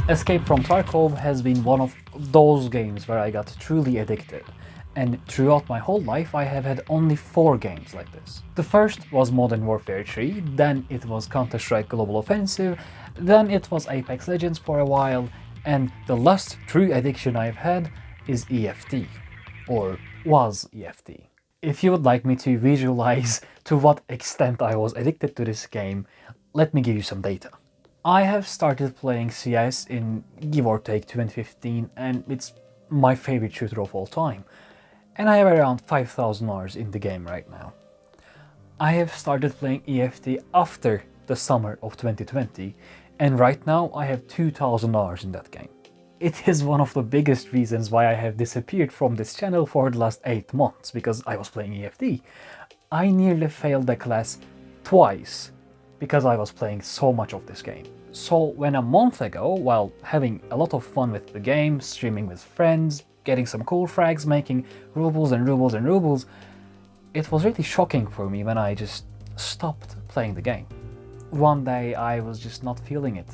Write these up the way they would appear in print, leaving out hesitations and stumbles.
Escape from Tarkov has been one of those games where I got truly addicted, and throughout my whole life I have had only 4 games like this. The first was Modern Warfare 3, then it was Counter-Strike Global Offensive, then it was Apex Legends for a while, and the last true addiction I've had is EFT, or was EFT. If you would like me to visualize to what extent I was addicted to this game, let me give you some data. I have started playing CS in give or take 2015, and it's my favorite shooter of all time. And I have around 5,000 hours in the game right now. I have started playing EFT after the summer of 2020, and right now I have 2,000 hours in that game. It is one of the biggest reasons why I have disappeared from this channel for the last 8 months, because I was playing EFT. I nearly failed the class twice because I was playing so much of this game. So when a month ago, while having a lot of fun with the game, streaming with friends, getting some cool frags, making rubles and rubles and rubles, it was really shocking for me when I just stopped playing the game. One day I was just not feeling it.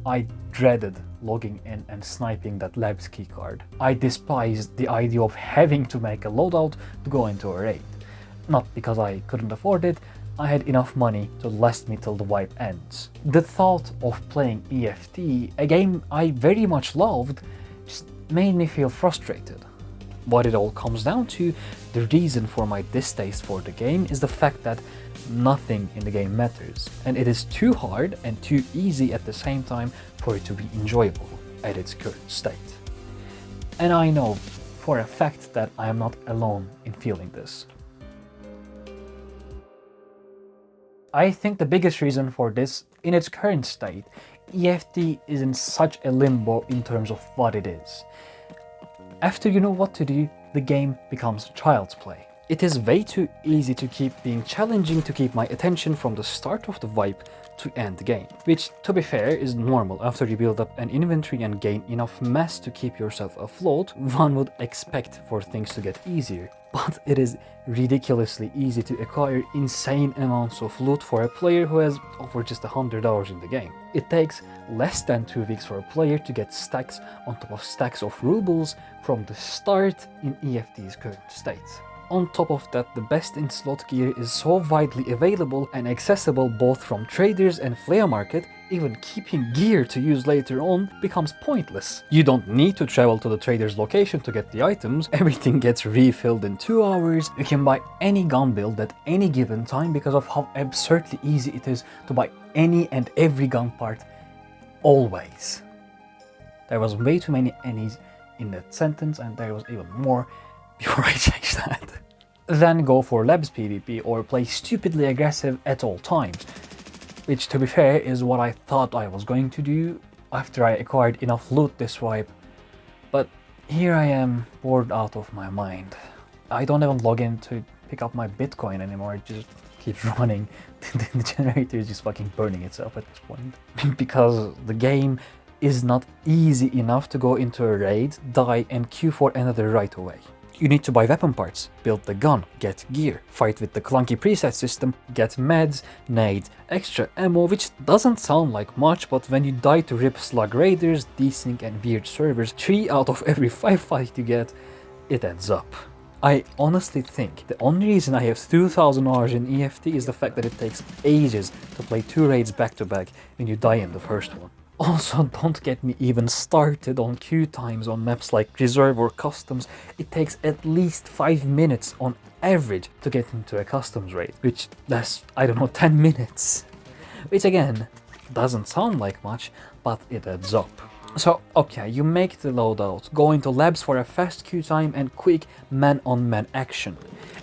I dreaded logging in and sniping that labs keycard. I despised the idea of having to make a loadout to go into a raid. Not because I couldn't afford it, I had enough money to last me till the wipe ends. The thought of playing EFT, a game I very much loved, just made me feel frustrated. What it all comes down to, the reason for my distaste for the game is the fact that nothing in the game matters, and it is too hard and too easy at the same time for it to be enjoyable at its current state. And I know for a fact that I am not alone in feeling this. I think the biggest reason for this, in its current state, EFT is in such a limbo in terms of what it is. After you know what to do, the game becomes child's play. It is way too easy to keep being challenging to keep my attention from the start of the wipe to end the game, which, to be fair, is normal after you build up an inventory and gain enough mass to keep yourself afloat. One would expect for things to get easier, but it is ridiculously easy to acquire insane amounts of loot for a player who has over just 100 hours in the game. It takes less than 2 weeks for a player to get stacks on top of stacks of rubles from the start in EFT's current state. On top of that, the best in slot gear is so widely available and accessible both from traders and flea market, even keeping gear to use later on becomes pointless. You don't need to travel to the trader's location to get the items, everything gets refilled in 2 hours, you can buy any gun build at any given time because of how absurdly easy it is to buy any and every gun part, always. There was way too many any's in that sentence, and there was even more before I changed that. Then go for labs PvP or play stupidly aggressive at all times, which, to be fair, is what I thought I was going to do after I acquired enough loot this wipe. But here I am, bored out of my mind. I don't even log in to pick up my Bitcoin anymore, it just keeps running. The generator is just fucking burning itself at this point. Because the game is not easy enough to go into a raid, die and queue for another right away. You need to buy weapon parts, build the gun, get gear, fight with the clunky preset system, get meds, nades, extra ammo, which doesn't sound like much, but when you die to rip slug raiders, desync and weird servers 3 out of every 5 fight you get, it adds up. I honestly think the only reason I have 2,000 hours in EFT is the fact that it takes ages to play 2 raids back to back when you die in the first one. Also, don't get me even started on queue times on maps like Reserve or Customs. It takes at least 5 minutes on average to get into a Customs raid, which that's, I don't know, 10 minutes. Which again, doesn't sound like much, but it adds up. So, okay, you make the loadout, go into labs for a fast queue time and quick man-on-man action,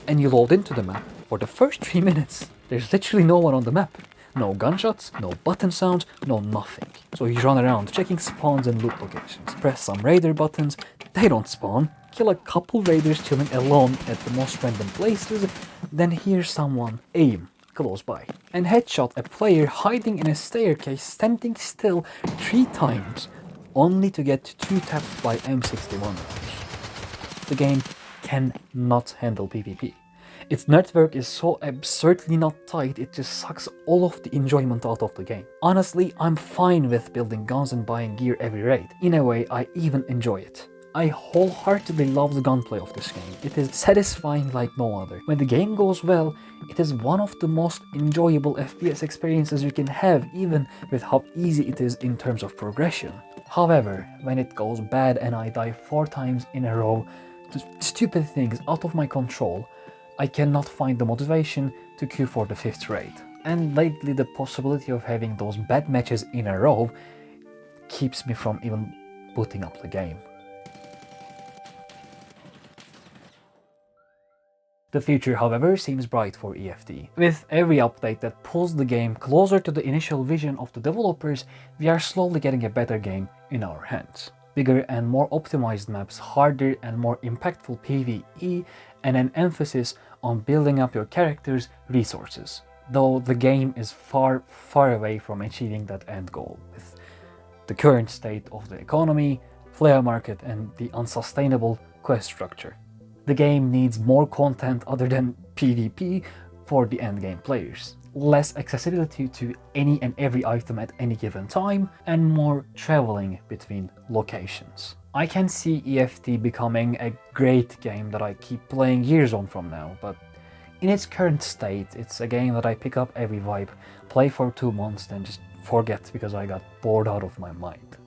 and you load into the map. For the first 3 minutes, there's literally no one on the map. No gunshots, no button sounds, no nothing. So you run around checking spawns and loot locations. Press some raider buttons, they don't spawn. Kill a couple raiders chilling alone at the most random places, then hear someone aim close by and headshot a player hiding in a staircase standing still 3 times, only to get 2 tapped by M61 rounds. The game cannot handle PvP. Its network is so absurdly not tight, it just sucks all of the enjoyment out of the game. Honestly, I'm fine with building guns and buying gear every raid. In a way, I even enjoy it. I wholeheartedly love the gunplay of this game. It is satisfying like no other. When the game goes well, it is one of the most enjoyable FPS experiences you can have, even with how easy it is in terms of progression. However, when it goes bad and I die 4 times in a row to stupid things out of my control, I cannot find the motivation to queue for the 5th raid. And lately the possibility of having those bad matches in a row keeps me from even booting up the game. The future, however, seems bright for EFT. With every update that pulls the game closer to the initial vision of the developers, we are slowly getting a better game in our hands. Bigger and more optimized maps, harder and more impactful PvE, and an emphasis on building up your character's resources. Though the game is far, far away from achieving that end goal, with the current state of the economy, flare market, and the unsustainable quest structure. The game needs more content other than PvP for the endgame players, less accessibility to any and every item at any given time, and more traveling between locations. I can see EFT becoming a great game that I keep playing years on from now, but in its current state, it's a game that I pick up every vibe, play for 2 months, then just forget because I got bored out of my mind.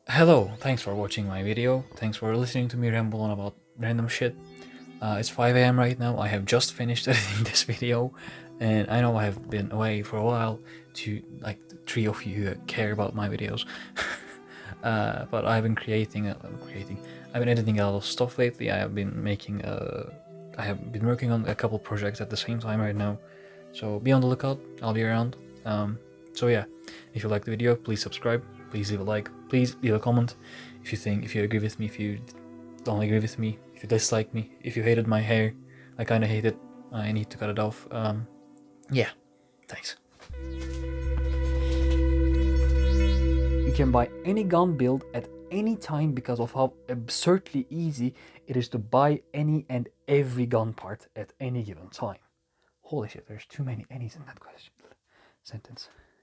Hello, thanks for watching my video, thanks for listening to me ramble on about random shit. It's 5 AM right now, I have just finished editing this video, and I know I have been away for a while to like the 3 of you who care about my videos. But I've been I've been editing a lot of stuff lately. I have been working on a couple projects at the same time right now, so be on the lookout, I'll be around. So yeah, if you like the video, please subscribe, please leave a like, please leave a comment if you agree with me, if you don't agree with me, if you dislike me, if you hated my hair. I kinda hate it, I need to cut it off. Yeah, thanks. You can buy any gun build at any time because of how absurdly easy it is to buy any and every gun part at any given time. Holy shit, there's too many any's in that question sentence.